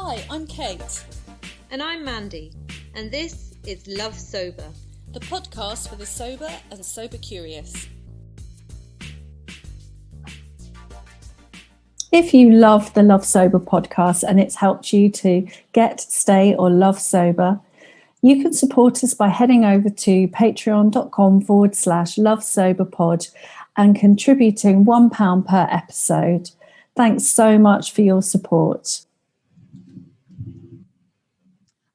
Hi, I'm Kate. And I'm Mandy, and this is Love Sober, the podcast for the sober and sober curious. If you love the Love Sober podcast and it's helped you to get, stay or love sober, you can support us by heading over to patreon.com/lovesoberpod and contributing £1 per episode. Thanks so much for your support.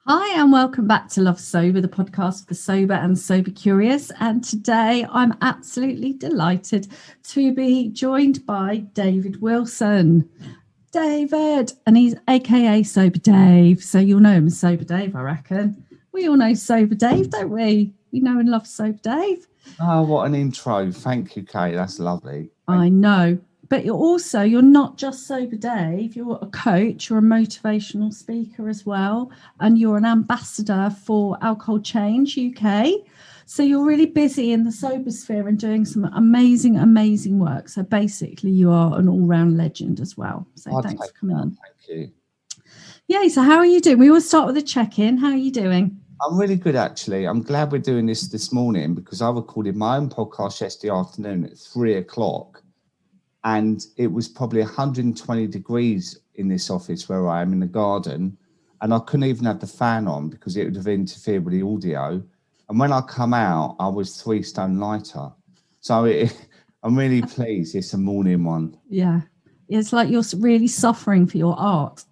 Hi, and welcome back to Love Sober, the podcast for sober and sober curious. And today I'm absolutely delighted to be joined by David Wilson. David, and he's AKA Sober Dave. So you'll know him as Sober Dave, I reckon. We all know Sober Dave, don't we? We know and love Sober Dave. Oh, what an intro. Thank you, Kate. That's lovely. I know. But you're not just Sober Dave, you're a coach, you're a motivational speaker as well, and you're an ambassador for Alcohol Change UK. So you're really busy in the sober sphere and doing some amazing, amazing work. So basically you are an all-round legend as well. So thanks for coming on. Thank you. Yeah, so how are you doing? We always start with a check-in. How are you doing? I'm really good, actually. I'm glad we're doing this morning because I recorded my own podcast yesterday afternoon at 3:00. And it was probably 120 degrees in this office where I am in the garden. And I couldn't even have the fan on because it would have interfered with the audio. And when I come out, I was 3 stone lighter. So I'm really pleased it's a morning one. Yeah. It's like you're really suffering for your art.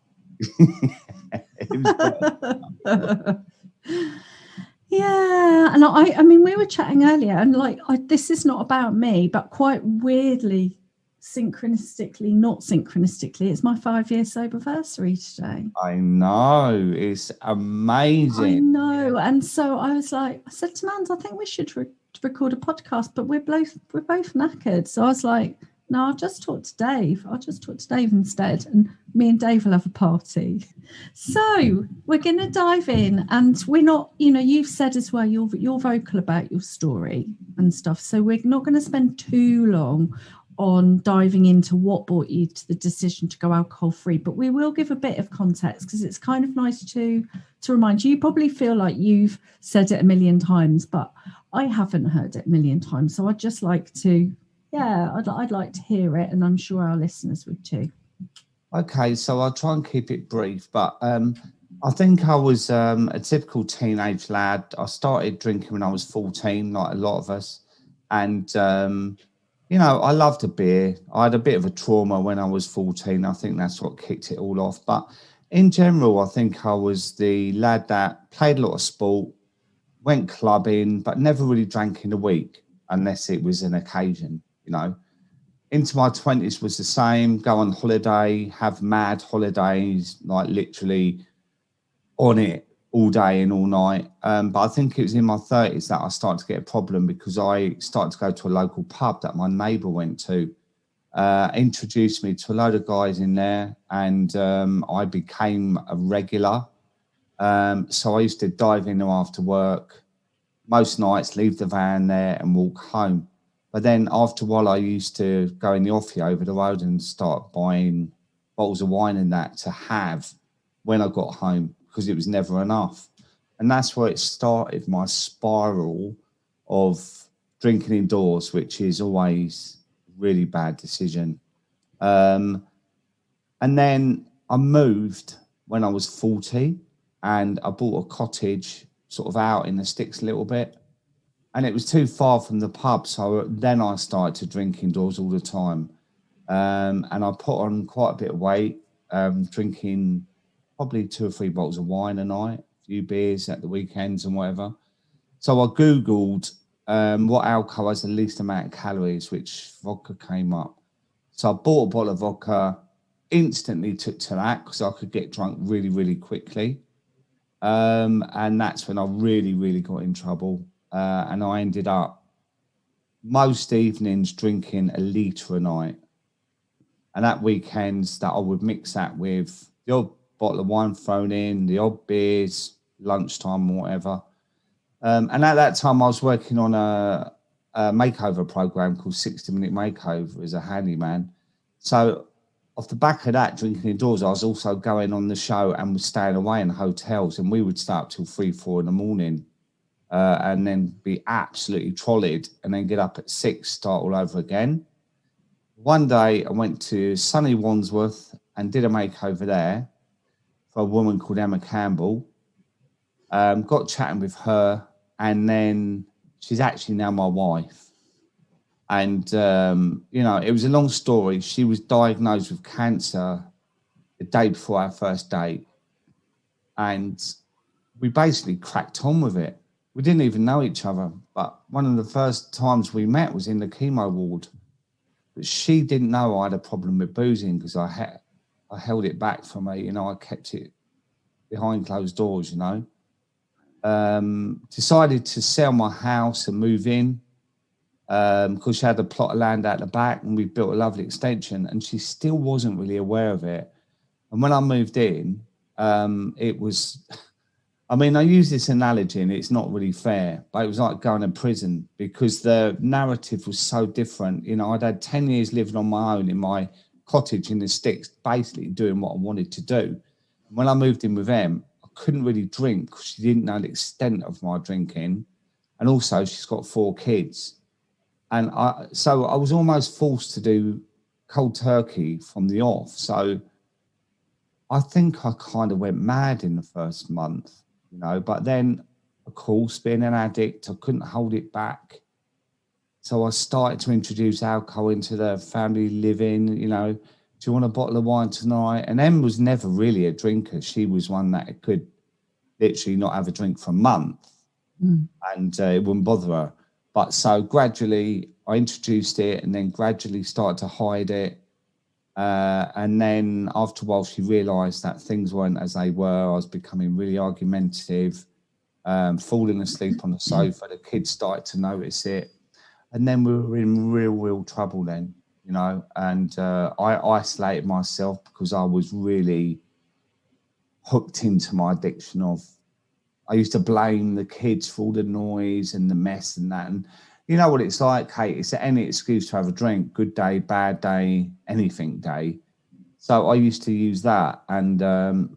Yeah. And I mean, we were chatting earlier and this is not about me, but quite weirdly, not synchronistically, it's my 5-year soberversary today. I know, it's amazing. I know, and so I said to Mans, I think we should record a podcast, but we're both knackered. So I was like, no, I'll just talk to Dave. Instead, and me and Dave will have a party. So we're going to dive in, and we're not, you've said as well, you're vocal about your story and stuff. So we're not going to spend too long on diving into what brought you to the decision to go alcohol free, but we will give a bit of context because it's kind of nice to remind you. You probably feel like you've said it a million times, but I haven't heard it a million times. So I'd just like to, I'd like to hear it, and I'm sure our listeners would too. Okay, so I'll try and keep it brief, but I think I was a typical teenage lad. I started drinking when I was 14, like a lot of us, and I loved a beer. I had a bit of a trauma when I was 14. I think that's what kicked it all off. But in general, I think I was the lad that played a lot of sport, went clubbing, but never really drank in a week unless it was an occasion, Into my 20s was the same, go on holiday, have mad holidays, like literally on it all day and all night. But I think it was in my 30s that I started to get a problem because I started to go to a local pub that my neighbour went to, introduced me to a load of guys in there, and I became a regular. So I used to dive in there after work, most nights, leave the van there and walk home. But then after a while, I used to go in the offie over the road and start buying bottles of wine and that to have when I got home, because it was never enough. And that's where it started, my spiral of drinking indoors, which is always a really bad decision. And then I moved when I was 40 and I bought a cottage sort of out in the sticks a little bit. And it was too far from the pub. So then I started to drink indoors all the time. And I put on quite a bit of weight, drinking probably 2 or 3 bottles of wine a night, a few beers at the weekends and whatever. So I Googled what alcohol has the least amount of calories, which vodka came up. So I bought a bottle of vodka, instantly took to that because I could get drunk really, really quickly. And that's when I really, really got in trouble. And I ended up most evenings drinking a litre a night. And at weekends that I would mix that with the odd bottle of wine thrown in, the odd beers, lunchtime or whatever. And at that time I was working on a makeover program called 60 Minute Makeover as a handyman. So off the back of that, drinking indoors, I was also going on the show and was staying away in hotels, and we would stay up till 3-4 in the morning, and then be absolutely trolleyed, and then get up at 6, start all over again. One day I went to sunny Wandsworth and did a makeover there for a woman called Emma Campbell. Got chatting with her, and then she's actually now my wife. And, it was a long story. She was diagnosed with cancer the day before our first date. And we basically cracked on with it. We didn't even know each other. But one of the first times we met was in the chemo ward. But she didn't know I had a problem with boozing because I held it back from her. I kept it behind closed doors, Decided to sell my house and move in. Because she had a plot of land out the back, and we built a lovely extension, and she still wasn't really aware of it. And when I moved in, it was, I use this analogy and it's not really fair, but it was like going to prison because the narrative was so different. I'd had 10 years living on my own in my cottage in the sticks, basically doing what I wanted to do. When I moved in with Em, I couldn't really drink because she didn't know the extent of my drinking. And also she's got 4 kids. And so I was almost forced to do cold turkey from the off. So I think I kind of went mad in the first month, but then, of course, being an addict, I couldn't hold it back. So I started to introduce alcohol into the family living, do you want a bottle of wine tonight? And Em was never really a drinker. She was one that could literally not have a drink for a month and it wouldn't bother her. But so gradually I introduced it and then gradually started to hide it. And then after a while, she realised that things weren't as they were. I was becoming really argumentative, falling asleep on the sofa. The kids started to notice it. And then we were in real trouble then, and I isolated myself because I was really hooked into my addiction I used to blame the kids for all the noise and the mess and that. And you know what it's like, Kate, it's any excuse to have a drink, good day, bad day, anything day. So I used to use that. And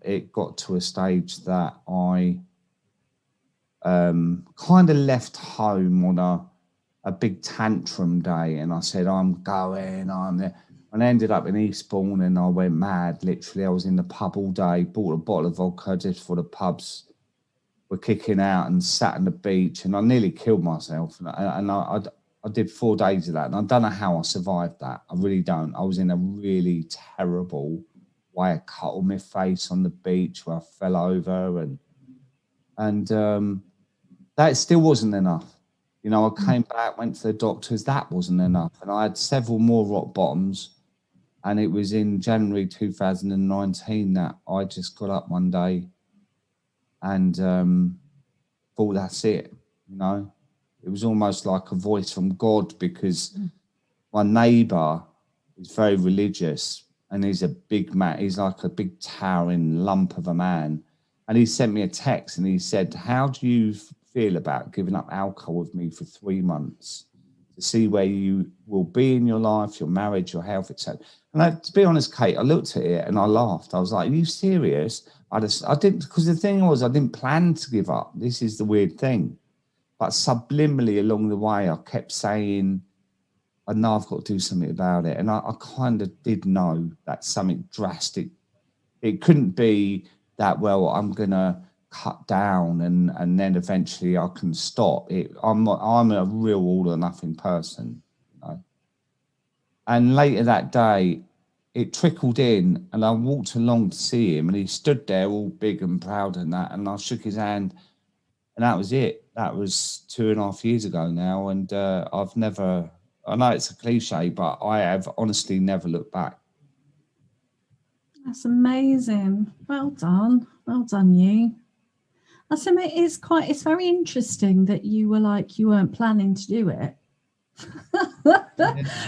it got to a stage that I kind of left home on a big tantrum day. And I said, I'm going, I'm there. And I ended up in Eastbourne and I went mad. Literally, I was in the pub all day, bought a bottle of vodka just for the pubs were kicking out and sat on the beach, and I nearly killed myself. And I did 4 days of that, and I don't know how I survived that. I really don't. I was in a really terrible way. I cut all my face on the beach where I fell over, and that still wasn't enough. I came back, went to the doctors. That wasn't enough, and I had several more rock bottoms. And it was in January 2019 that I just got up one day and thought, that's it. It was almost like a voice from God, because my neighbour is very religious and he's a big man. He's like a big towering lump of a man. And he sent me a text and he said, how do you feel about giving up alcohol with me for 3 months to see where you will be in your life, your marriage, your health, etc. And to be honest, Kate, I looked at it and I laughed. I was like, are you serious? I didn't, because the thing was, I didn't plan to give up. This is the weird thing. But subliminally along the way, I kept saying, I know I've got to do something about it. And I kind of did know that something drastic. It couldn't be that, well, I'm going to cut down and then eventually I can stop. I'm a real all or nothing person. And later that day, it trickled in and I walked along to see him and he stood there all big and proud and that, and I shook his hand and that was it. That was 2.5 years ago now, and I've never, I know it's a cliche, but I have honestly never looked back. That's amazing. Well done you. It's very interesting that you were like, you weren't planning to do it.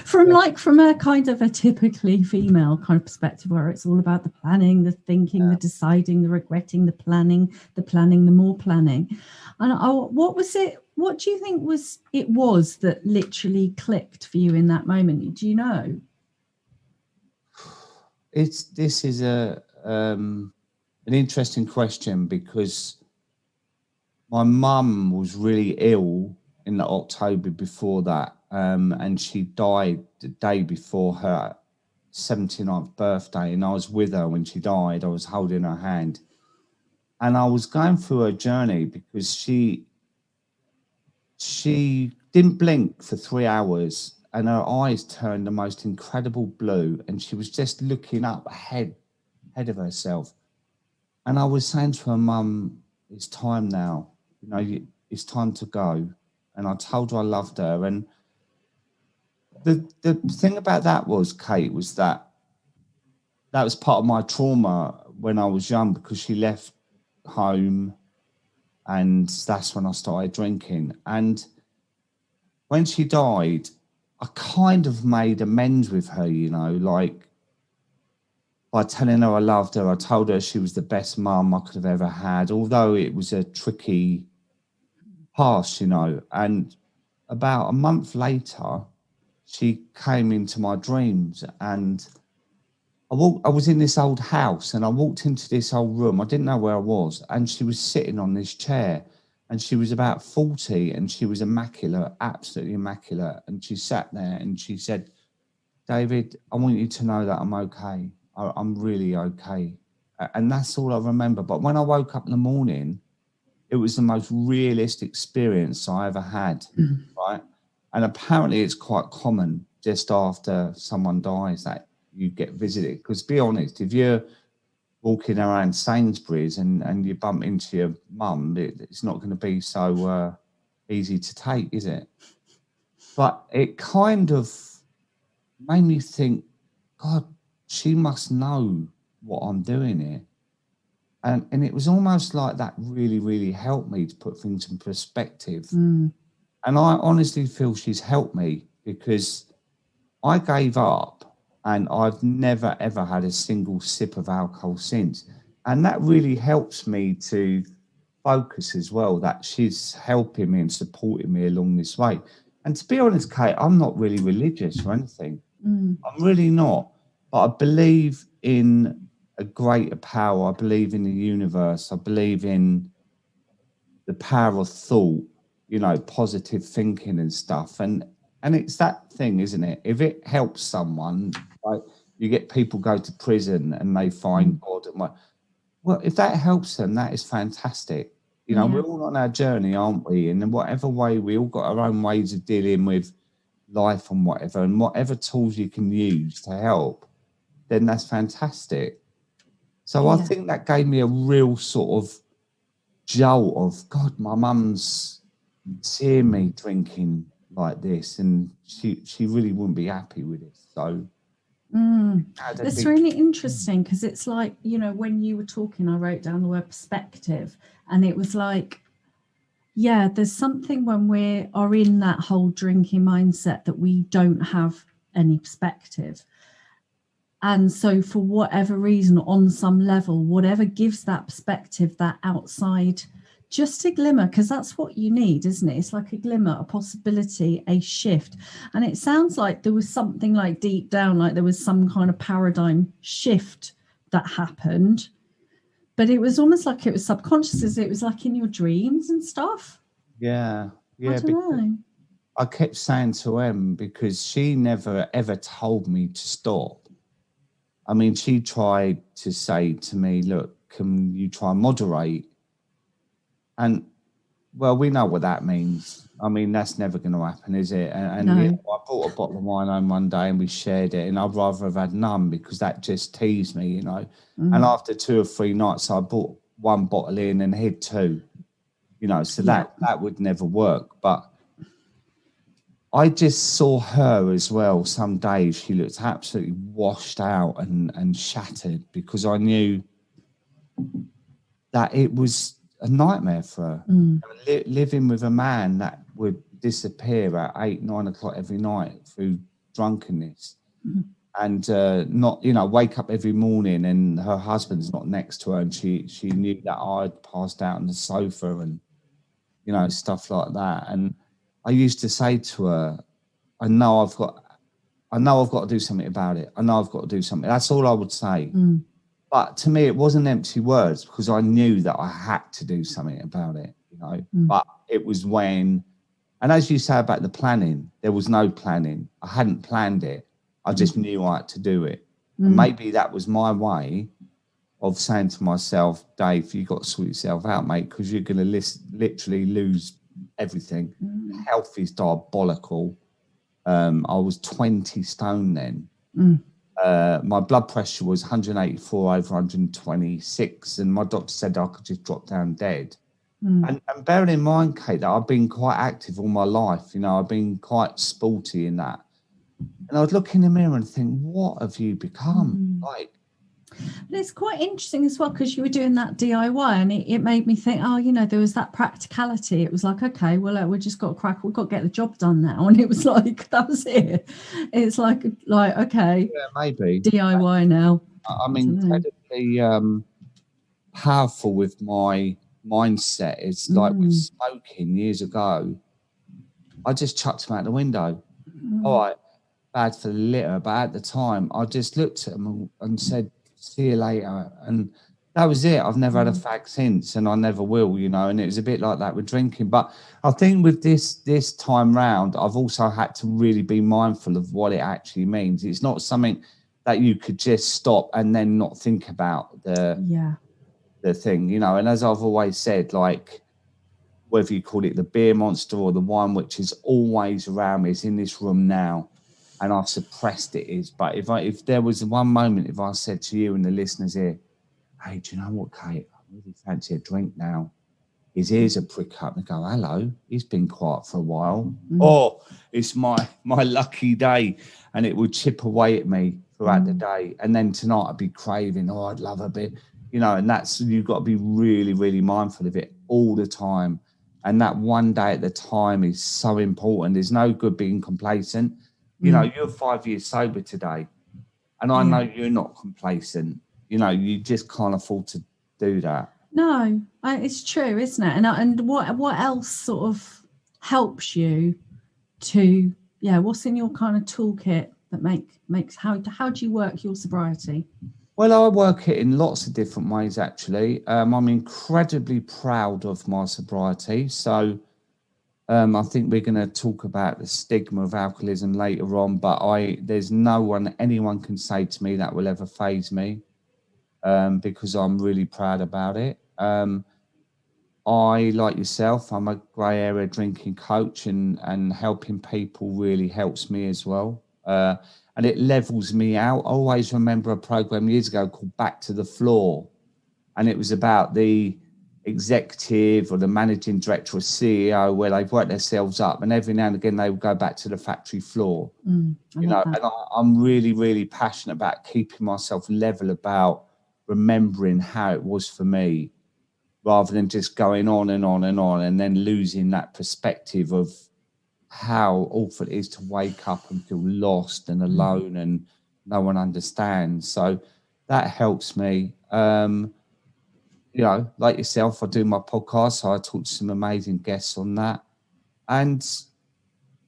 From a kind of a typically female kind of perspective, where it's all about the planning, the thinking, the deciding, the regretting, the planning, the more planning. And what was it? What do you think was that literally clicked for you in that moment? Do you know? this is an interesting question, because my mum was really ill in the October before that, and she died the day before her 79th birthday, and I was with her when she died. I was holding her hand, and I was going through her journey, because she didn't blink for 3 hours, and her eyes turned the most incredible blue, and she was just looking up ahead of herself. And I was saying to her, Mum, it's time now. It's time to go. And I told her I loved her. And the thing about that was, Kate, was that was part of my trauma when I was young, because she left home, and that's when I started drinking. And when she died, I kind of made amends with her, like by telling her I loved her. I told her she was the best mum I could have ever had, although it was a tricky past, And about a month later, she came into my dreams, and I was in this old house, and I walked into this old room. I didn't know where I was, and she was sitting on this chair, and she was about 40, and she was immaculate, absolutely immaculate. And she sat there and she said, David, I want you to know that I'm okay. I'm really okay. And that's all I remember. But when I woke up in the morning, it was the most realistic experience I ever had, right? And apparently it's quite common just after someone dies that you get visited. Because, be honest, if you're walking around Sainsbury's and you bump into your mum, it's not going to be so easy to take, is it? But it kind of made me think, God, she must know what I'm doing here. And it was almost like that really, really helped me to put things in perspective. And I honestly feel she's helped me, because I gave up, and I've never, ever had a single sip of alcohol since. And that really helps me to focus as well, that she's helping me and supporting me along this way. And to be honest, Kate, I'm not really religious or anything. I'm really not. But I believe in a greater power. I believe in the universe. I believe in the power of thought, positive thinking and stuff. And it's that thing, isn't it? If it helps someone, like you get people go to prison and they find God, and well, if that helps them, that is fantastic. We're all on our journey, aren't we? And in whatever way, we all got our own ways of dealing with life and whatever tools you can use to help, then that's fantastic. So I think that gave me a real sort of jolt of, God, my mum's seeing me drinking like this, and she really wouldn't be happy with it. So it's really interesting, because it's like, when you were talking, I wrote down the word perspective, and it was like, there's something when we are in that whole drinking mindset that we don't have any perspective. And so for whatever reason, on some level, whatever gives that perspective, that outside, just a glimmer, because that's what you need, isn't it? It's like a glimmer, a possibility, a shift. And it sounds like there was something like deep down, like there was some kind of paradigm shift that happened. But it was almost like it was subconscious. It was like in your dreams and stuff. Yeah. I don't know. I kept saying to Em, because she never, ever told me to stop. I mean, she tried to say to me, look, can you try and moderate? And, well, we know what that means. I mean, that's never going to happen, is it? And No. I bought a bottle of wine home one day and we shared it, and I'd rather have had none, because that just teased me, And after 2 or 3 nights, I bought 1 bottle in and hid 2, so that would never work. But I just saw her as well. Some days she looked absolutely washed out and shattered, because I knew that it was a nightmare for her. Living with a man that would disappear at 8, 9 o'clock every night through drunkenness, and not, wake up every morning and her husband's not next to her, and she knew that I'd passed out on the sofa, and stuff like that. And I used to say to her, I know I've got I know I've got to do something about it. I know I've got to do something. That's all I would say. Mm. But to me, it wasn't empty words because I knew that I had to do something about it, you know. But it was when, and as you say about the planning, there was no planning. I hadn't planned it. I just knew I had to do it. And maybe that was my way of saying to myself, Dave, you got to sort yourself out, mate, because you're going to literally lose everything. Health is diabolical. I was 20 stone then. My blood pressure was 184 over 126, and my doctor said I could just drop down dead. And bearing in mind, Kate, that I've been quite active all my life, you know, I've been quite sporty in that. And I would look in the mirror and think, what have you become? Like, but it's quite interesting as well, because you were doing that DIY, and it made me think, oh, you know, there was that practicality. It was like, okay, well, we just got to crack, we've got to get the job done now. And it was like, that was it. It's like okay, yeah, maybe DIY now. I'm incredibly powerful with my mindset. It's like with smoking years ago, I just chucked them out the window. All right, bad for the litter, but at the time, I just looked at them and said, see you later. And that was it. I've never had a fag since, and I never will, you know. And it was a bit like that with drinking. But I think with this time round, I've also had to really be mindful of what it actually means. It's not something that you could just stop and then not think about the thing, you know. And as I've always said, like, whether you call it the beer monster or the one which is always around me, is in this room now. And I've suppressed it is. But if there was one moment, if I said to you and the listeners here, hey, do you know what, Kate? I really fancy a drink now. His ears would prick up and go, hello, he's been quiet for a while. Oh, it's my lucky day. And it would chip away at me throughout the day. And then tonight I'd be craving, oh, I'd love a bit, you know, and that's, you've got to be really, really mindful of it all the time. And that one day at the time is so important. There's no good being complacent. You know, you're 5 years sober today, and I know you're not complacent. You know, you just can't afford to do that. No, it's true, isn't it? And what else sort of helps you to, what's in your kind of toolkit that makes how do you work your sobriety? Well, I work it in lots of different ways, actually. I'm incredibly proud of my sobriety. So I think we're going to talk about the stigma of alcoholism later on, but there's anyone can say to me that will ever faze me, because I'm really proud about it. I, like yourself, I'm a grey area drinking coach, and helping people really helps me as well. And it levels me out. I always remember a program years ago called Back to the Floor, and it was about the executive or the managing director or CEO where they've worked themselves up, and every now and again they would go back to the factory floor. You know, and I'm really, really passionate about keeping myself level about remembering how it was for me, rather than just going on and on and on and then losing that perspective of how awful it is to wake up and feel lost and alone and no one understands. So that helps me. You know, like yourself, I do my podcast, so I talk to some amazing guests on that. And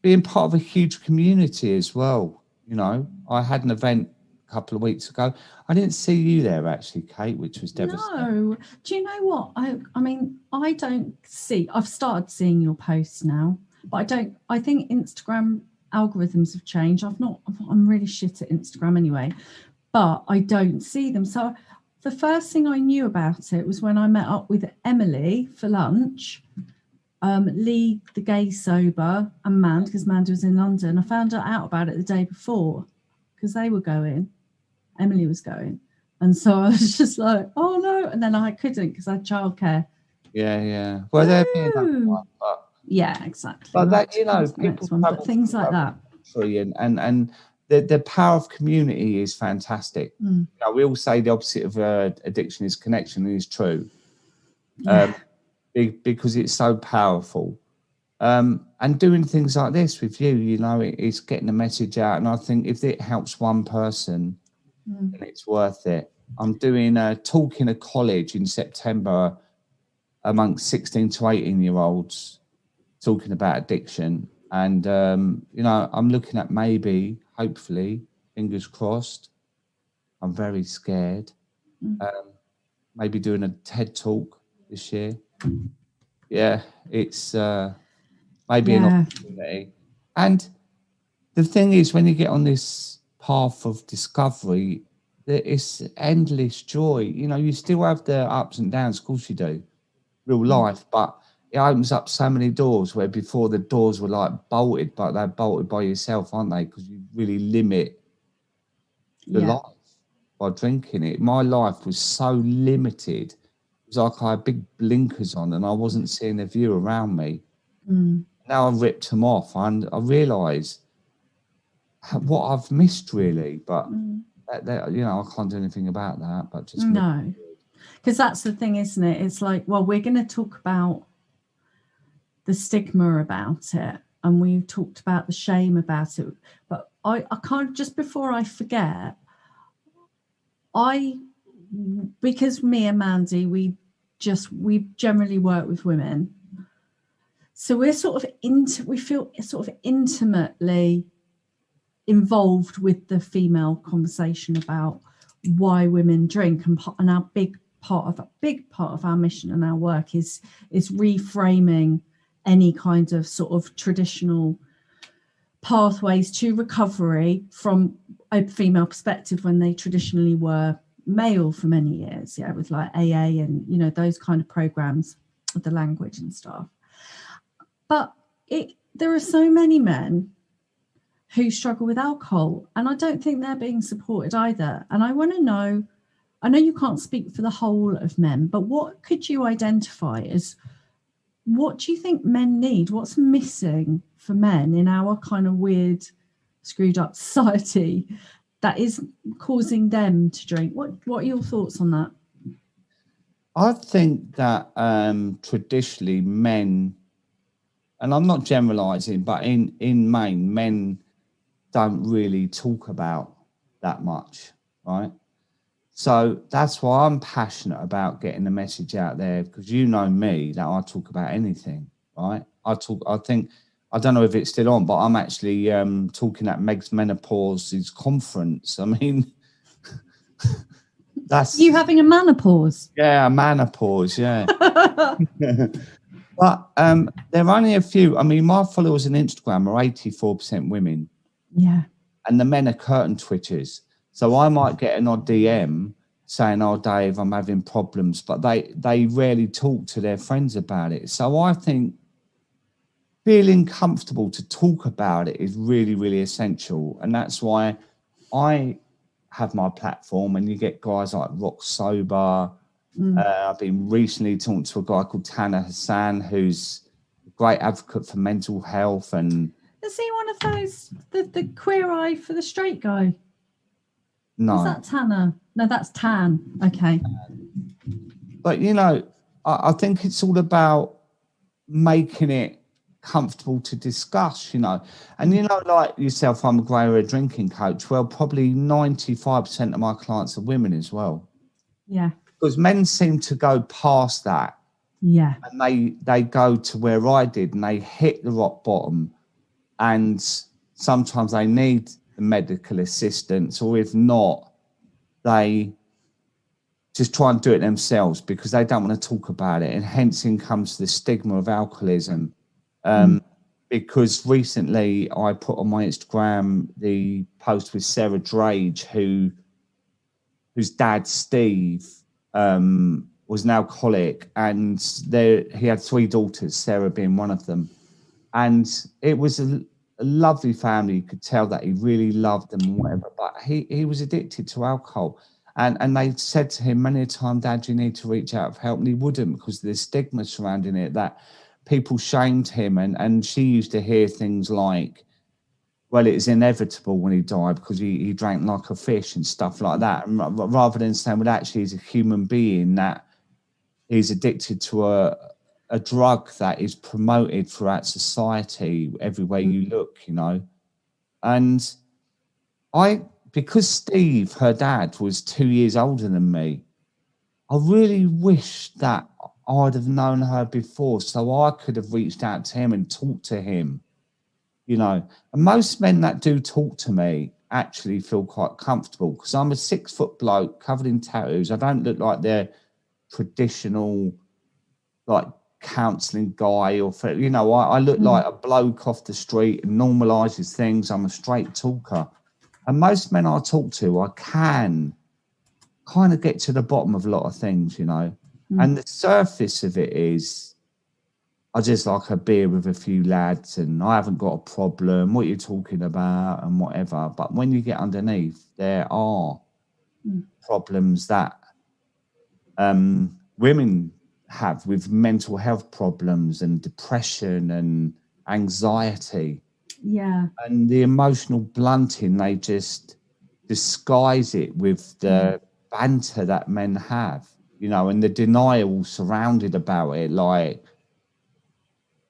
being part of a huge community as well. You know, I had an event a couple of weeks ago. I didn't see you there, actually, Kate, which was devastating. No. Do you know what? I mean, I don't see, I've started seeing your posts now, but I think Instagram algorithms have changed. I'm really shit at Instagram anyway, but I don't see them. So the first thing I knew about it was when I met up with Emily for lunch, Lee, the gay sober, and Mand, because Mand was in London. I found out about it the day before because they were going. Emily was going. And so I was just like, oh no. And then I couldn't because I had childcare. Yeah. Well, they're being that one, but yeah, exactly. But that, you know, people but things like that. And the power of community is fantastic. You know, we all say the opposite of addiction is connection, and it's true. Because it's so powerful. And doing things like this with you, you know, it's getting the message out. And I think if it helps one person, then it's worth it. I'm doing a talk in a college in September amongst 16 to 18-year-olds talking about addiction. And, you know, I'm looking at maybe hopefully, fingers crossed. I'm very scared. Maybe doing a TED talk this year. Yeah, it's maybe an opportunity. And the thing is, when you get on this path of discovery, it's endless joy. You know, you still have the ups and downs, of course you do, real life, but it opens up so many doors where before the doors were like bolted, but they're bolted by yourself, aren't they? Because you really limit your life by drinking it. My life was so limited. It was like I had big blinkers on and I wasn't seeing the view around me. Now I've ripped them off and I realise what I've missed really, but you know, I can't do anything about that, but just no, because that's the thing, isn't it? It's like, well, we're going to talk about the stigma about it, and we talked about the shame about it, but I can't, just before I forget, because me and Mandy, we generally work with women, so we're sort of we feel sort of intimately involved with the female conversation about why women drink, and our big part of our mission and our work is reframing any kind of sort of traditional pathways to recovery from a female perspective when they traditionally were male for many years, with like AA and, you know, those kind of programs with the language and stuff. But there are so many men who struggle with alcohol, and I don't think they're being supported either. And I want to know, I know you can't speak for the whole of men, but what could you identify as, what do you think men need? What's missing for men in our kind of weird, screwed up society that is causing them to drink? What are your thoughts on that? I think that traditionally men, and I'm not generalising, but in main, men don't really talk about that much, right? So that's why I'm passionate about getting the message out there, because you know me, that I talk about anything, right? I don't know if it's still on, but I'm actually talking at Meg's Menopause's conference. I mean, that's... You having a menopause? Yeah, a menopause, yeah. But there are only a few. I mean, my followers on Instagram are 84% women. Yeah. And the men are curtain twitchers. So I might get an odd DM saying, oh, Dave, I'm having problems. But they rarely talk to their friends about it. So I think feeling comfortable to talk about it is really, really essential. And that's why I have my platform, and you get guys like Rock Sober. I've been recently talking to a guy called Tanner Hassan, who's a great advocate for mental health. And is he one of those, the queer eye for the straight guy? No. Is that Tanner? No, that's Tan. Okay. But, you know, I think it's all about making it comfortable to discuss, you know. And, you know, like yourself, I'm a grey area drinking coach. Well, probably 95% of my clients are women as well. Yeah. Because men seem to go past that. Yeah. And they go to where I did, and they hit the rock bottom. And sometimes they need the medical assistance, or if not, they just try and do it themselves because they don't want to talk about it. And hence in comes the stigma of alcoholism. Because recently I put on my Instagram the post with Sarah Drage, whose dad, Steve, was an alcoholic, and he had 3 daughters, Sarah being one of them. And it was a lovely family. You could tell that he really loved them and whatever, but he was addicted to alcohol. And they said to him many a time, Dad, you need to reach out for help. And he wouldn't, because there's stigma surrounding it, that people shamed him. And she used to hear things like, well, it's inevitable when he died because he drank like a fish and stuff like that. And rather than saying, well, actually, he's a human being, that he's addicted to a drug that is promoted throughout society everywhere you look, you know. And because Steve, her dad, was 2 years older than me, I really wish that I'd have known her before, so I could have reached out to him and talked to him you know. And most men that do talk to me actually feel quite comfortable because I'm a 6 foot bloke covered in tattoos. I don't look like they're traditional, like, counselling guy or, you know, I look like a bloke off the street and normalises things. I'm a straight talker. And most men I talk to, I can kind of get to the bottom of a lot of things, you know. And the surface of it is, I just like a beer with a few lads and I haven't got a problem, what you're talking about and whatever. But when you get underneath, there are problems that women have with mental health problems and depression and anxiety. Yeah. And the emotional blunting, they just disguise it with the banter that men have, you know, and the denial surrounded about it. Like,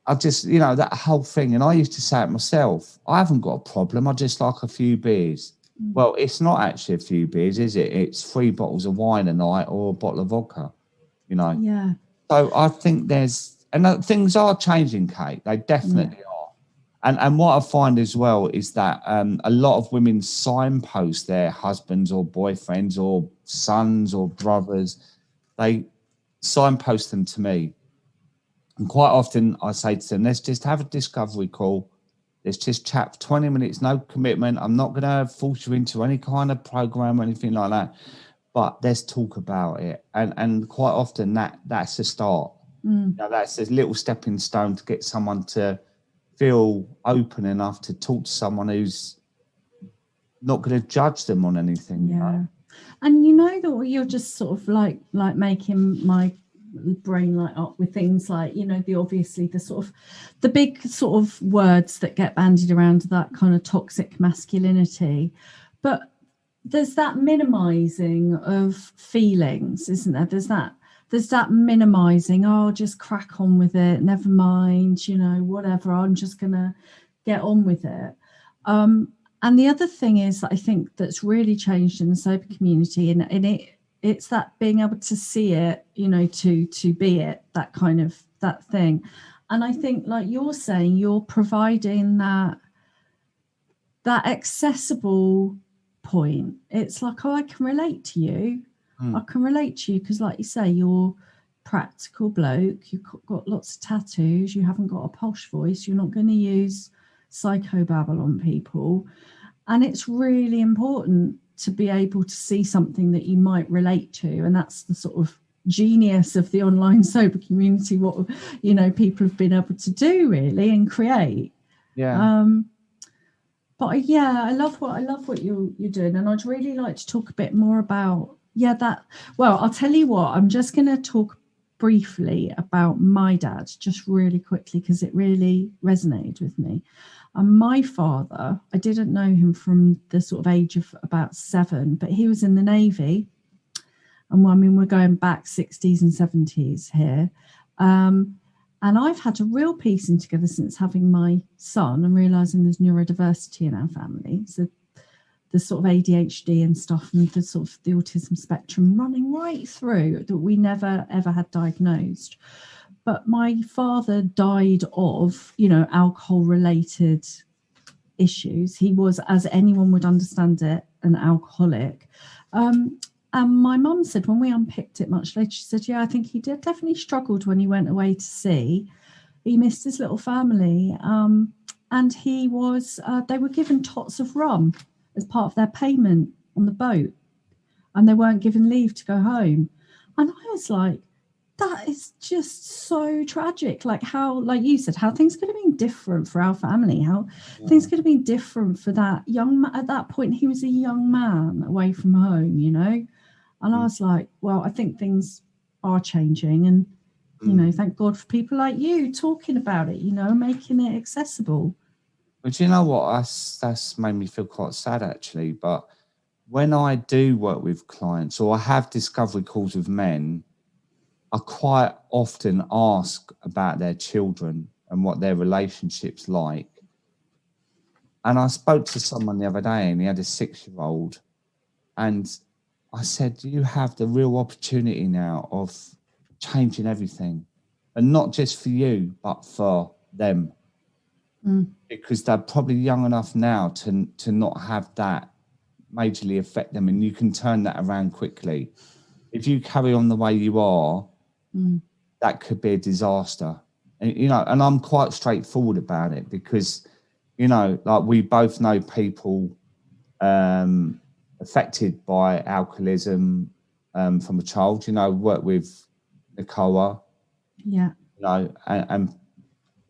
I just, you know, that whole thing. And I used to say it myself, I haven't got a problem. I just like a few beers. Well, it's not actually a few beers, is it? It's 3 bottles of wine a night or a bottle of vodka, you know. Yeah. So I think things are changing, Kate. They definitely are. And what I find as well is that a lot of women signpost their husbands or boyfriends or sons or brothers. They signpost them to me. And quite often I say to them, let's just have a discovery call. Let's just chat for 20 minutes, no commitment. I'm not going to force you into any kind of program or anything like that. But let's talk about it. And quite often that's the start. You know, that's a little stepping stone to get someone to feel open enough to talk to someone who's not going to judge them on anything. Yeah. You know? And you know that you're just sort of like making my brain light up with things like, you know, the big sort of words that get bandied around, that kind of toxic masculinity. But there's that minimizing of feelings, isn't there? There's that minimizing, oh, just crack on with it, never mind, you know, whatever, I'm just gonna get on with it. And the other thing is that I think that's really changed in the sober community, and it's that being able to see it, you know, to be it, that kind of that thing. And I think, like you're saying, you're providing that accessible point. It's like, oh, I can relate to you. I can relate to you because, like you say, you're practical bloke, you've got lots of tattoos, you haven't got a posh voice, you're not going to use psychobabble on people. And it's really important to be able to see something that you might relate to. And that's the sort of genius of the online sober community, what, you know, people have been able to do really and create. Yeah. But yeah, I love what you're doing. And I'd really like to talk a bit more about, well, I'll tell you what, I'm just going to talk briefly about my dad, just really quickly, because it really resonated with me. And my father, I didn't know him from the sort of age of about 7, but he was in the Navy. And I mean, we're going back 60s and 70s here. And I've had a real piecing together since having my son and realising there's neurodiversity in our family. So the sort of ADHD and stuff and the sort of the autism spectrum running right through that we never, ever had diagnosed. But my father died of, you know, alcohol-related issues. He was, as anyone would understand it, an alcoholic. And my mum said, when we unpicked it much later, she said, yeah, I think he definitely struggled when he went away to sea. He missed his little family. And he was, they were given tots of rum as part of their payment on the boat. And they weren't given leave to go home. And I was like, that is just so tragic. Like how, like you said, how things could have been different for our family, how things could have been different for that young man. At that point, he was a young man away from home, you know? And I was like, well, I think things are changing. And, you know, thank God for people like you talking about it, you know, making it accessible. But you know what? That's made me feel quite sad, actually. But when I do work with clients or I have discovery calls with men, I quite often ask about their children and what their relationship's like. And I spoke to someone the other day and he had a 6-year-old. And I said, you have the real opportunity now of changing everything. And not just for you, but for them. because they're probably young enough now to not have that majorly affect them, and you can turn that around quickly. If you carry on the way you are, that could be a disaster. And, you know, and I'm quite straightforward about it because, you know, like we both know people affected by alcoholism from a child. You know, work with Nicola, Yeah. you know, and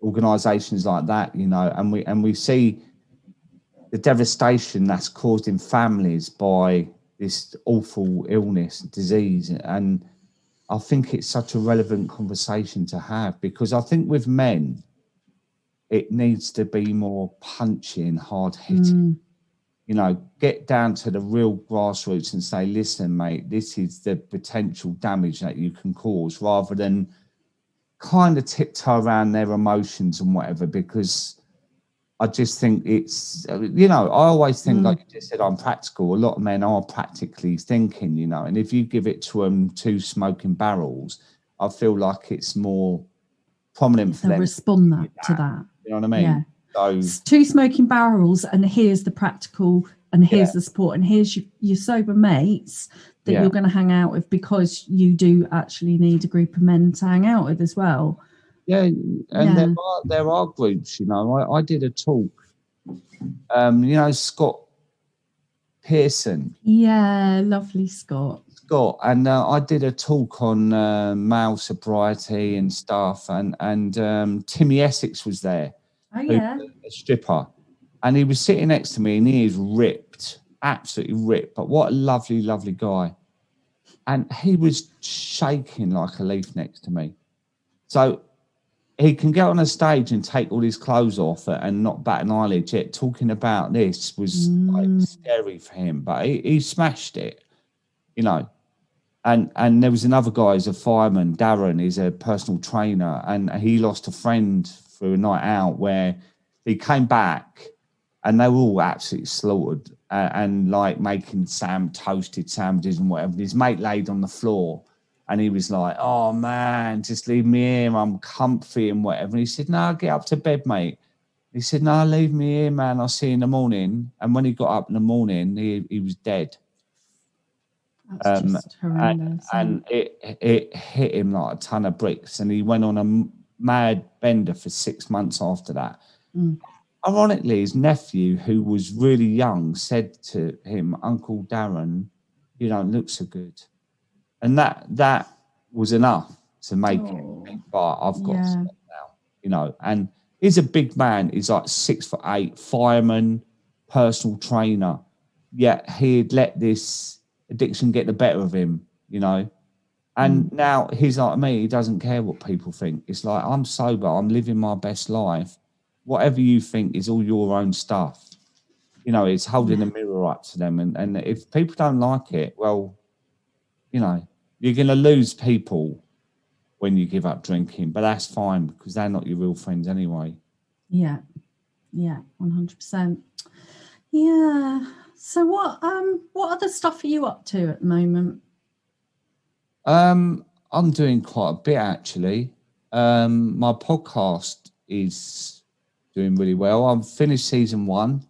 organisations like that, you know, and we see the devastation that's caused in families by this awful illness, disease, and I think it's such a relevant conversation to have because I think with men, it needs to be more punchy and hard hitting. You know, get down to the real grassroots and say, listen, mate, this is the potential damage that you can cause, rather than kind of tiptoe around their emotions and whatever, because I just think it's, you know, I always think, like you just said, I'm practical. A lot of men are practically thinking, you know, and if you give it to them two smoking barrels, I feel like it's more prominent for They'll them respond to that. You know what I mean? Yeah. So, It's two smoking barrels, and here's the practical, and here's the support, and here's your sober mates that you're going to hang out with, because you do actually need a group of men to hang out with as well. Yeah, and there are groups, you know. I did a talk, you know, Scott Pearson. Yeah, lovely Scott. And I did a talk on male sobriety and stuff, and Timmy Essex was there. Oh yeah, a stripper, and he was sitting next to me, and he is ripped, absolutely ripped. But what a lovely, lovely guy, and he was shaking like a leaf next to me. So he can get on a stage and take all his clothes off and not bat an eyelid. Yet talking about this was like scary for him, but he smashed it, you know. And there was another guy, he's a fireman, Darren, he's a personal trainer, and he lost a friend through a night out where he came back and they were all absolutely slaughtered and like making toasted sandwiches and whatever. His mate laid on the floor and he was like, oh man, just leave me here, I'm comfy and whatever. And he said, no, get up to bed, mate. He said, no, leave me here, man, I'll see you in the morning. And when he got up in the morning, he was dead. That's just horrendous. And it hit him like a ton of bricks, and he went on a mad bender for 6 months after that. Ironically, his nephew, who was really young, said to him, Uncle Darren, you don't look so good. And that was enough to make him think, but I've got to stop now, you know. And he's a big man, he's like 6'8", fireman, personal trainer, yet he'd let this addiction get the better of him, you know. And now he's like me, he doesn't care what people think. It's like, I'm sober, I'm living my best life. Whatever you think is all your own stuff. You know, it's holding a mirror up to them. And if people don't like it, well, you know, you're going to lose people when you give up drinking, but that's fine because they're not your real friends anyway. Yeah, 100%. Yeah. So what other stuff are you up to at the moment? I'm doing quite a bit actually. My podcast is doing really well. I've finished season 1.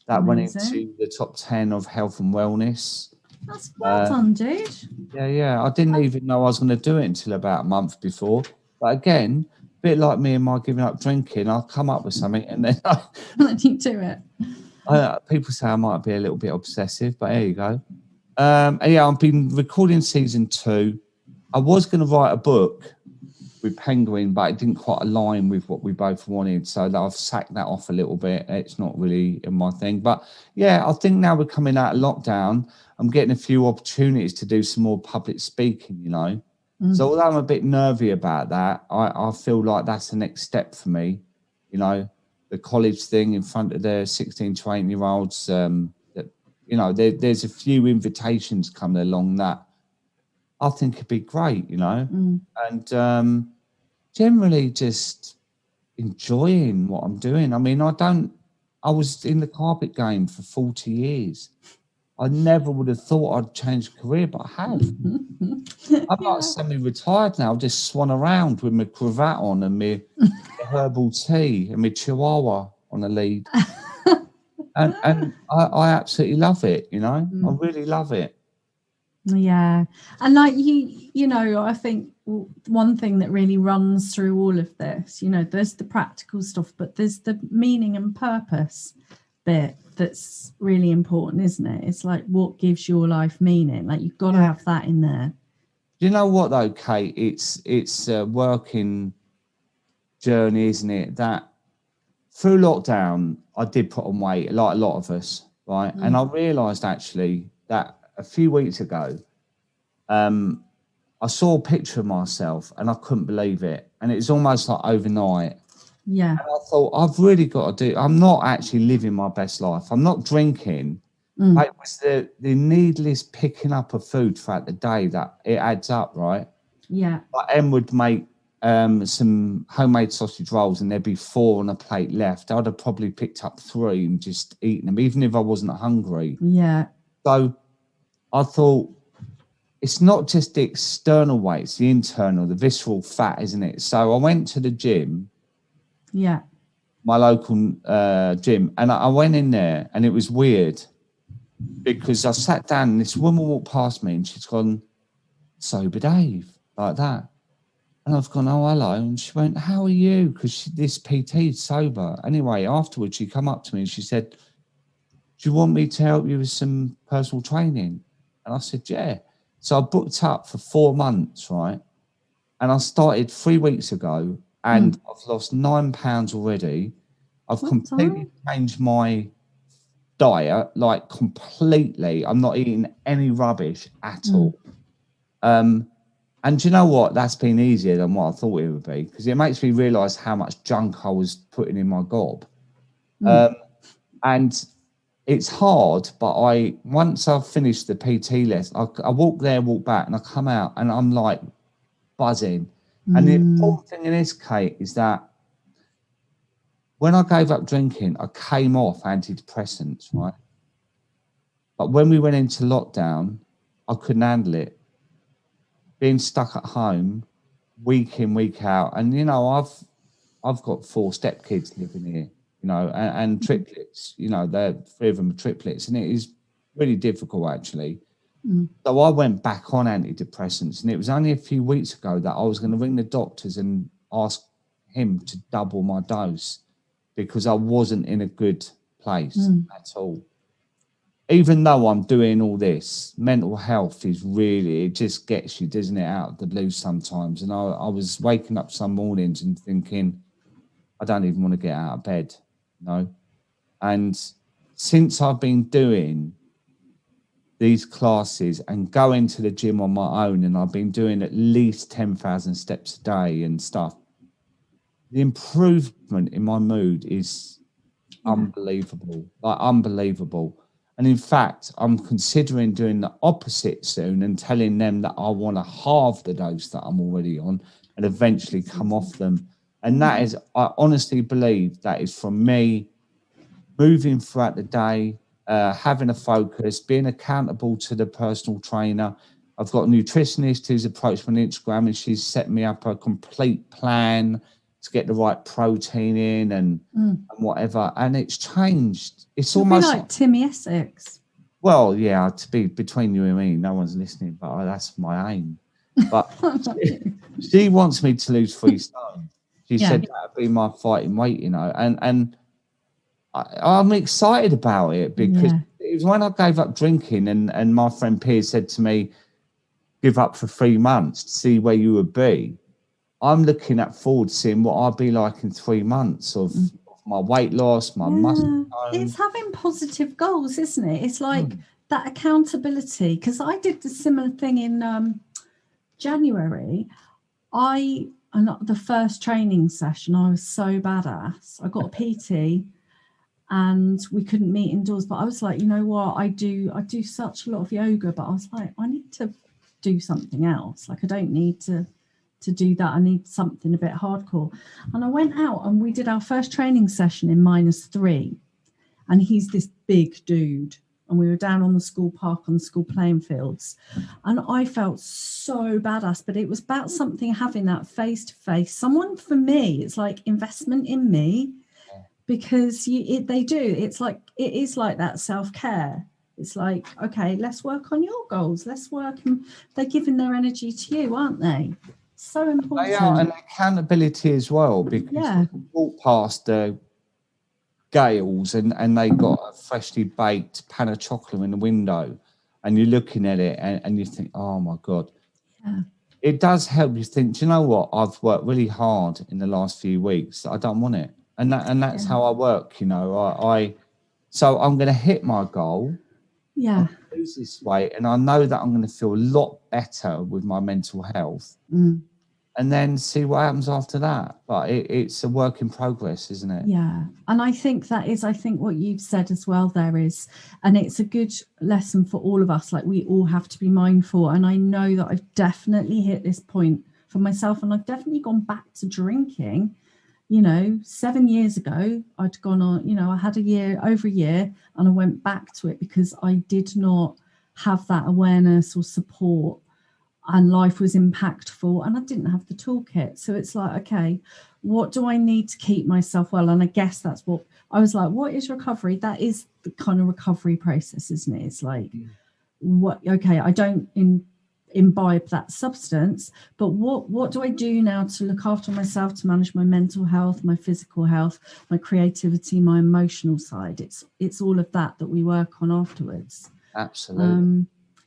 That Amazing. went into the top 10 of health and wellness. That's well done, dude. Yeah. I didn't even know I was going to do it until about a month before. But again, a bit like me and my giving up drinking, I'll come up with something and then you do it. People say I might be a little bit obsessive, but there you go. I've been recording season 2. I was going to write a book with Penguin, but it didn't quite align with what we both wanted. So I've sacked that off a little bit. It's not really in my thing. But yeah, I think now we're coming out of lockdown, I'm getting a few opportunities to do some more public speaking, you know. So although I'm a bit nervy about that, I feel like that's the next step for me, you know. The college thing in front of the 16 to 18-year-olds, that, you know, there's a few invitations coming along that I think could be great, you know, and generally just enjoying what I'm doing. I mean, I was in the carpet game for 40 years. I never would have thought I'd change career, but I have. I'm like semi-retired now. I just swan around with my cravat on and my herbal tea and my chihuahua, on a lead. and I absolutely love it, you know. I really love it. Yeah. And like you know, I think one thing that really runs through all of this, you know, there's the practical stuff, but there's the meaning and purpose bit that's really important, isn't it? It's like, what gives your life meaning? Like, you've got to have that in there. You know what though, Kate? It's a working journey, isn't it? That through lockdown, I did put on weight, like a lot of us, right? And I realised actually that a few weeks ago, I saw a picture of myself and I couldn't believe it. And it was almost like overnight. Yeah. And I thought, I've really got to I'm not actually living my best life. I'm not drinking. It was the needless picking up of food throughout the day that it adds up, right? Yeah. Like Em would make some homemade sausage rolls and there'd be 4 on a plate left. I'd have probably picked up 3 and just eaten them, even if I wasn't hungry. Yeah. So I thought, it's not just the external weight, it's the internal, the visceral fat, isn't it? So I went to the gym. Yeah. My local gym, and I went in there, and it was weird because I sat down and this woman walked past me and she's gone, "Sober Dave," like that. And I've gone, "Oh, hello." And she went, "How are you?" Because this PT is sober. Anyway, afterwards, she come up to me and she said, "Do you want me to help you with some personal training?" And I said, "Yeah." So I booked up for 4 months, right? And I started 3 weeks ago and I've lost 9 pounds already. I've completely changed my diet, like completely. I'm not eating any rubbish at all. And do you know what? That's been easier than what I thought it would be, because it makes me realise how much junk I was putting in my gob. And it's hard, but once I've finished the PT lesson, I walk there, walk back, and I come out and I'm like buzzing. And the important thing in this, Kate, is that when I gave up drinking, I came off antidepressants, right? But when we went into lockdown, I couldn't handle it. Being stuck at home, week in, week out. And, you know, I've got 4 stepkids living here, you know, and triplets, you know, 3 of them are triplets. And it is really difficult, actually. So I went back on antidepressants. And it was only a few weeks ago that I was going to ring the doctors and ask him to double my dose, because I wasn't in a good place at all. Even though I'm doing all this, mental health is really, it just gets you, doesn't it, out of the blue sometimes. And I was waking up some mornings and thinking, I don't even want to get out of bed, you know. And since I've been doing these classes and going to the gym on my own, and I've been doing at least 10,000 steps a day and stuff, the improvement in my mood is unbelievable, like unbelievable. And in fact, I'm considering doing the opposite soon and telling them that I want to halve the dose that I'm already on and eventually come off them. And that is, I honestly believe that is from me moving throughout the day, having a focus, being accountable to the personal trainer. I've got a nutritionist who's approached me on Instagram and she's set me up a complete plan to get the right protein in and whatever. And it's changed. It's almost like Timmy Essex. Well, yeah, to be between you and me, no one's listening, but that's my aim. But she wants me to lose 3 stone. She said that would be my fighting weight, you know, and I'm excited about it, because it was when I gave up drinking and my friend Piers said to me, give up for 3 months to see where you would be. I'm looking forward to seeing what I'll be like in 3 months of my weight loss, my muscle tone. It's having positive goals, isn't it? It's like that accountability. Because I did the similar thing in January. The first training session, I was so badass. I got a PT and we couldn't meet indoors, but I was like, you know what? I do such a lot of yoga, but I was like, I need to do something else. Like, I don't need to do that. I need something a bit hardcore. And I went out and we did our first training session in -3. And he's this big dude. And we were down on the school park on the school playing fields. And I felt so badass. But it was about something, having that face to face. Someone, for me, it's like investment in me. because they do. It's like, it is like that self-care. It's like, okay, let's work on your goals. Let's work. And they're giving their energy to you, aren't they? So important. They are, and accountability as well, because you can walk past the Gales and they got a freshly baked pan of chocolate in the window, and you're looking at it and you think, oh my God. Yeah. It does help you think, do you know what? I've worked really hard in the last few weeks. I don't want it. And that's how I work, you know. So I'm going to hit my goal. Yeah. Lose this weight, and I know that I'm going to feel a lot better with my mental health. And then see what happens after that. But it's a work in progress, isn't it? Yeah. And I think what you've said as well there is, and it's a good lesson for all of us, like we all have to be mindful. And I know that I've definitely hit this point for myself, and I've definitely gone back to drinking. 7 years ago, I'd gone on, I had over a year, and I went back to it because I did not have that awareness or support, and life was impactful, and I didn't have the toolkit. So it's like, okay, what do I need to keep myself well? And I guess that's what I was like, what is recovery? That is the kind of recovery process, isn't it? It's like, I don't imbibe that substance, but what do I do now to look after myself, to manage my mental health, my physical health, my creativity, my emotional side? It's all of that we work on afterwards. Absolutely.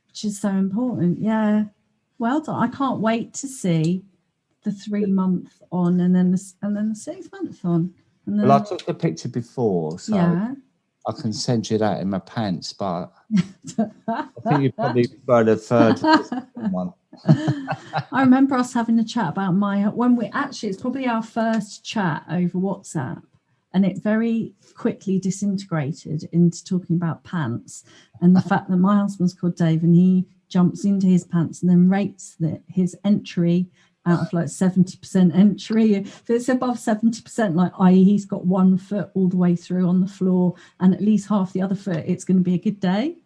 Which is so important. Yeah. Well done. I can't wait to see the 3 month on and then the 6 month on. And then, well, I took the picture before, so yeah. I can send you that in my pants, but I think you probably prefer the third one. I remember us having a chat about it's probably our first chat over WhatsApp, and it very quickly disintegrated into talking about pants and the fact that my husband's called Dave, and he jumps into his pants and then rates his entry out of like 70% entry. If it's above 70%, like i.e. he's got 1 foot all the way through on the floor and at least half the other foot, it's going to be a good day.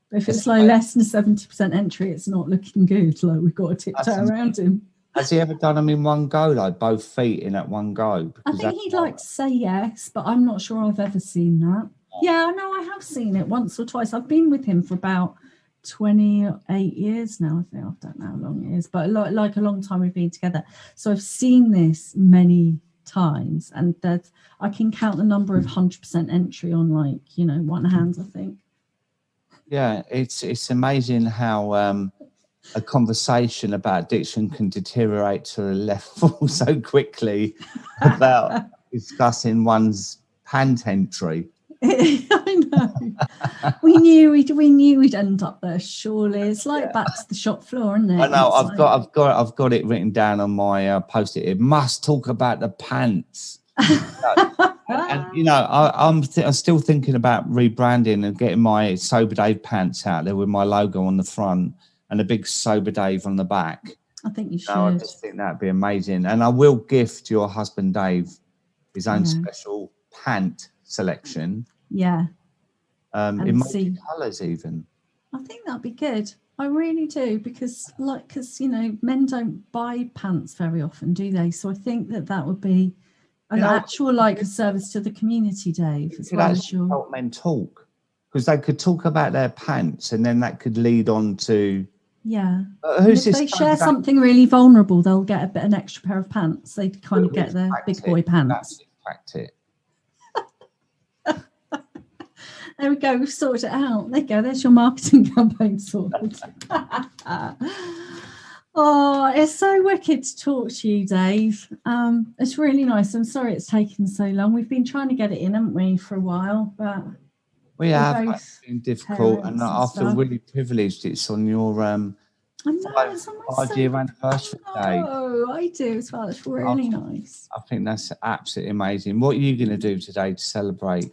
But if it's like less than 70% entry, it's not looking good. Like we've got to tiptoe around him. Has he ever done them in one go, like both feet in at one go? I think he'd like to say yes, but I'm not sure I've ever seen that. Yeah, no, I have seen it once or twice. I've been with him for about 28 years now. I think, I don't know how long it is, but like a long time we've been together. So I've seen this many times, and that I can count the number of 100% entry on one hand, I think. Yeah, it's amazing how a conversation about addiction can deteriorate to a level so quickly about discussing one's pant entry. I know. we knew we'd end up there. Surely, it's like back to the shop floor, isn't it? I know. I've got it written down on my post-it. It must talk about the pants. and I'm still thinking about rebranding and getting my Sober Dave pants out there with my logo on the front and a big Sober Dave on the back. I think you should. I just think that'd be amazing. And I will gift your husband Dave his own special pant selection. Yeah. In multi-colours even. I think that'd be good. I really do, because men don't buy pants very often, do they? So I think that would be an actual a service to the community, Dave, as well as your... help men talk, because they could talk about their pants, and then that could lead on to... Yeah. If they share something really vulnerable, they'll get an extra pair of pants. They kind of get their big boy pants. Practice. There we go. We've sorted it out. There you go. There's your marketing campaign sorted. Oh, it's so wicked to talk to you, Dave. It's really nice. I'm sorry it's taken so long. We've been trying to get it in, haven't we, for a while? But we have. It's been difficult, and I feel really privileged. It's on your I know, it's on my 5-year anniversary day. Oh, I do as well. It's really nice. I think that's absolutely amazing. What are you going to do today to celebrate?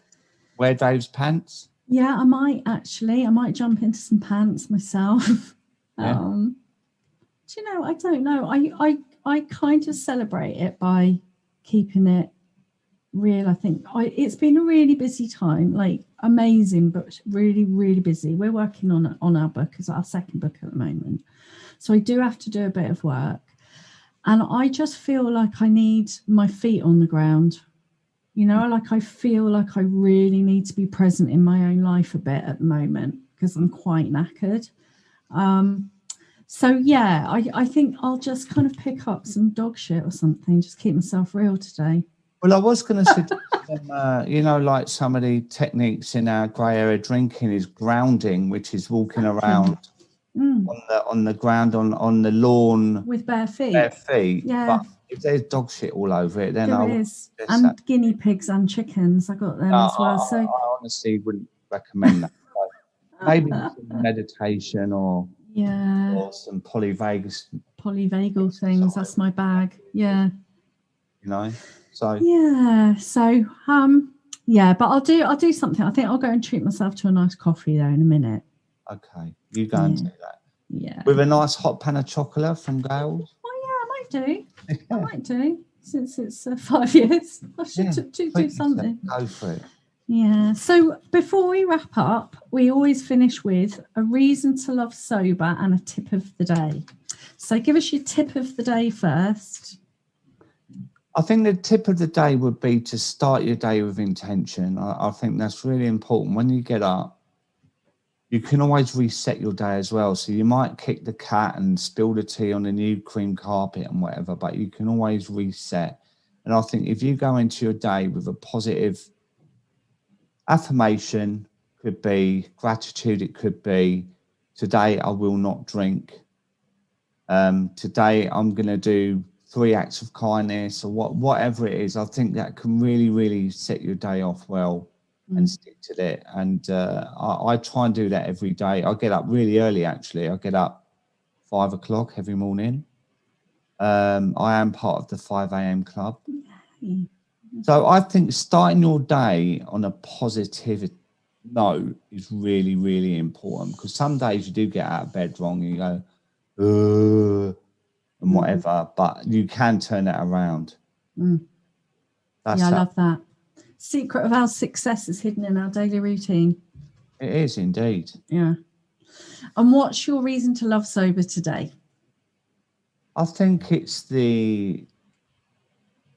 Wear Dave's pants? Yeah, I might actually. I might jump into some pants myself. Yeah. Do you know? I don't know. I kind of celebrate it by keeping it real. I think it's been a really busy time, like amazing, but really, really busy. We're working on our book, as our second book at the moment. So I do have to do a bit of work, and I just feel like I need my feet on the ground. You know, like I feel like I really need to be present in my own life a bit at the moment because I'm quite knackered. So yeah, I think I'll just kind of pick up some dog shit or something, just keep myself real today. Well, I was going to suggest, like some of the techniques in our grey area drinking is grounding, which is walking around on the ground on the lawn with bare feet. Yeah. But if there's dog shit all over it, then there is. And guinea pigs and chickens. I got them as well. So I honestly wouldn't recommend that. Maybe some meditation or some polyvagal things. That's my bag. Yeah. You know. So yeah. So but I'll do something. I think I'll go and treat myself to a nice coffee there in a minute. Okay. You go and do that. Yeah. With a nice hot pan of chocolate from Gales. Oh yeah, I might do. I might do. Since it's 5 years, I should do something. Go for it. Yeah. So before we wrap up, we always finish with a reason to love sober and a tip of the day. So give us your tip of the day first. I think the tip of the day would be to start your day with intention. I think that's really important. When you get up, you can always reset your day as well. So you might kick the cat and spill the tea on the new cream carpet and whatever, but you can always reset. And I think if you go into your day with a positive affirmation, could be gratitude, it could be today I will not drink. Today I'm going to do 3 acts of kindness or whatever it is. I think that can really, really set your day off well and stick to it. And I try and do that every day. I get up really early, actually. I get up 5 o'clock every morning. I am part of the 5 a.m. club. So I think starting your day on a positive note is really, really important, because some days you do get out of bed wrong and you go, and whatever, but you can turn that around. I love that. Secret of our success is hidden in our daily routine. It is indeed. Yeah. And what's your reason to love sober today? I think it's the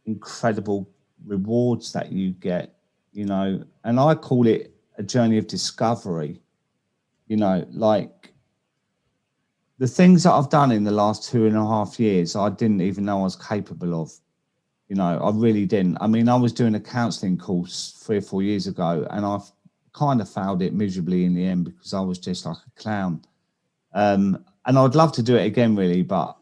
incredible rewards that you get, and I call it a journey of discovery. Like the things that I've done in the last 2.5 years, I didn't even know I was capable of. I really didn't. I mean, I was doing a counselling course 3 or 4 years ago, and I've kind of failed it miserably in the end because I was just like a clown. And I'd love to do it again, really, but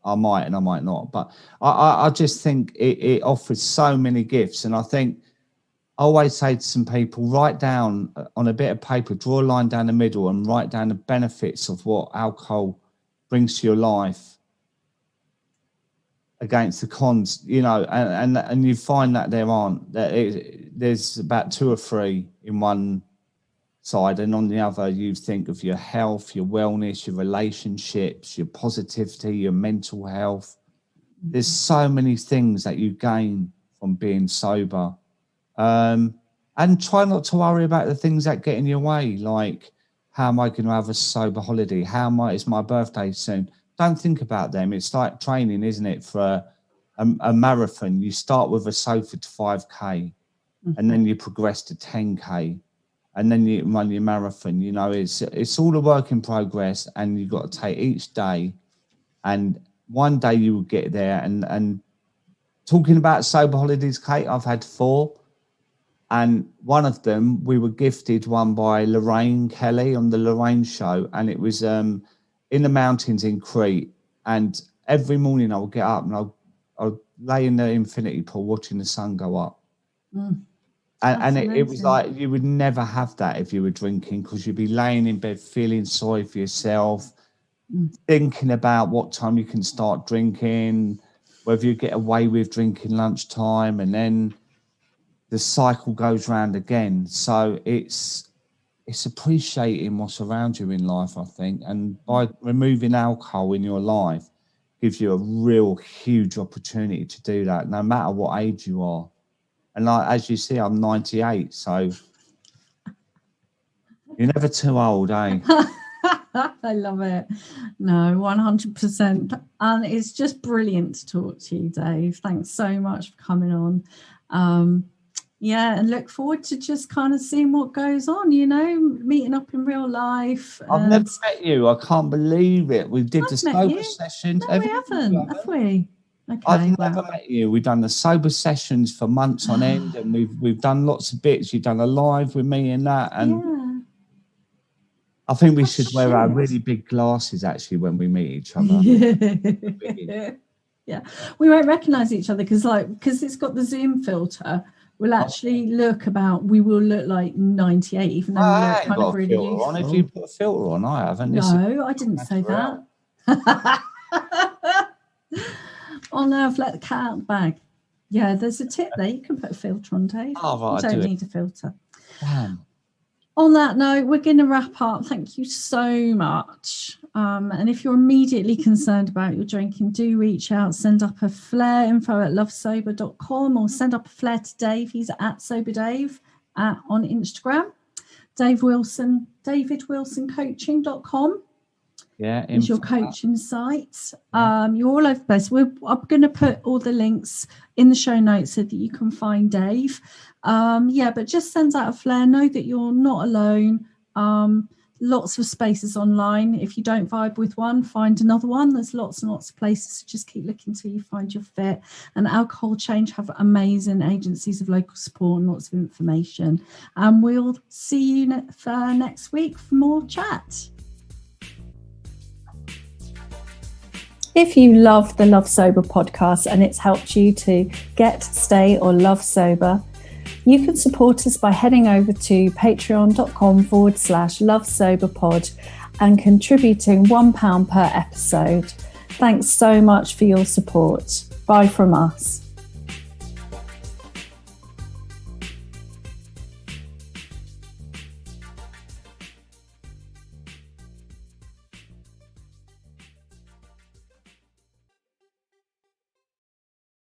I might and I might not. But I just think it offers so many gifts. And I think I always say to some people, write down on a bit of paper, draw a line down the middle and write down the benefits of what alcohol brings to your life against the cons, and you find that there's about 2 or 3 in one side, and on the other you think of your health, your wellness, your relationships, your positivity, your mental health. There's so many things that you gain from being sober, and try not to worry about the things that get in your way, like how am I going to have a sober holiday, it's my birthday soon. Don't think about them. It's like training, isn't it, for a marathon. You start with a sofa to 5K, and then you progress to 10K, and then you run your marathon. It's all a work in progress, and you've got to take each day, and one day you will get there. And talking about sober holidays, Kate, I've had 4, and one of them, we were gifted one by Lorraine Kelly on the Lorraine Show, and it was in the mountains in Crete. And every morning I would get up and I'll lay in the infinity pool watching the sun go up. And it was like you would never have that if you were drinking, because you'd be laying in bed feeling sorry for yourself, thinking about what time you can start drinking, whether you get away with drinking lunchtime, and then the cycle goes round again. So it's appreciating what's around you in life, I think. And by removing alcohol in your life gives you a real huge opportunity to do that, no matter what age you are. And as you see, I'm 98, so you're never too old, eh? I love it. No, 100%. And it's just brilliant to talk to you, Dave. Thanks so much for coming on. Yeah, and look forward to just kind of seeing what goes on, meeting up in real life. I've never met you. I can't believe it. We did the sober sessions. No, we haven't, have we? Okay, I've never met you. We've done the sober sessions for months on end, and we've done lots of bits. You've done a live with me and that, and I think we should wear our really big glasses actually when we meet each other. Yeah, we won't recognise each other because it's got the Zoom filter. We'll actually we will look like 98, even though we look kind of really youthful. If you put a filter on, I haven't. No, I didn't say that. Oh no, I've let the cat out of the bag. Yeah, there's a tip there. You can put a filter on, Dave. Oh, right, you don't need a filter. Damn. On that note, we're going to wrap up. Thank you so much. And if you're immediately concerned about your drinking, do reach out. Send up a flare, info@lovesober.com, or send up a flare to Dave. He's at SoberDave on Instagram. davidwilsoncoaching.com. Yeah, is your coaching site. You're all over the place. I'm going to put all the links in the show notes so that you can find Dave. But just send out a flare. Know that you're not alone. Lots of spaces online. If you don't vibe with one, find another one. There's lots and lots of places. So just keep looking till you find your fit. And Alcohol Change have amazing agencies of local support and lots of information. And we'll see you next week for more chat. If you love the Love Sober podcast and it's helped you to get, stay, or love sober, you can support us by heading over to patreon.com/lovesoberpod and contributing £1 per episode. Thanks so much for your support. Bye from us.